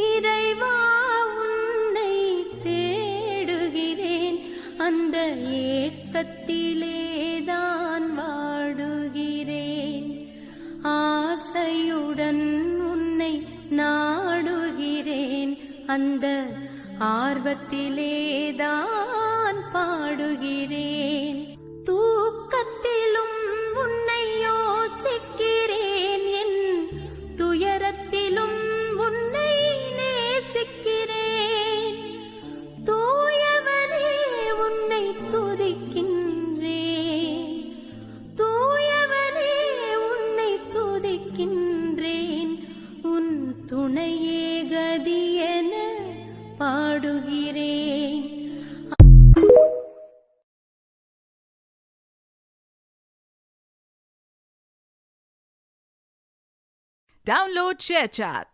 இறைவா உன்னை தேடுகிறேன், அந்த ஏக்கத்திலேதான் வாடுகிறேன். ஆசையுடன் உன்னை நாடுகிறேன், அந்த ஆர்வத்திலேதான் பாடுகிறேன். தூக்கத்திலும் உன்னை யோசிக்கிறேன், என் துயரத்திலும் உன்னை நேசிக்கிறேன். தூயவனே உன்னை துதிக்கின்றேன், தூயவனே உன்னை துதிக்கின்றேன். உன் துணையே கதியென பாடுகிறேன். Download ShareChat.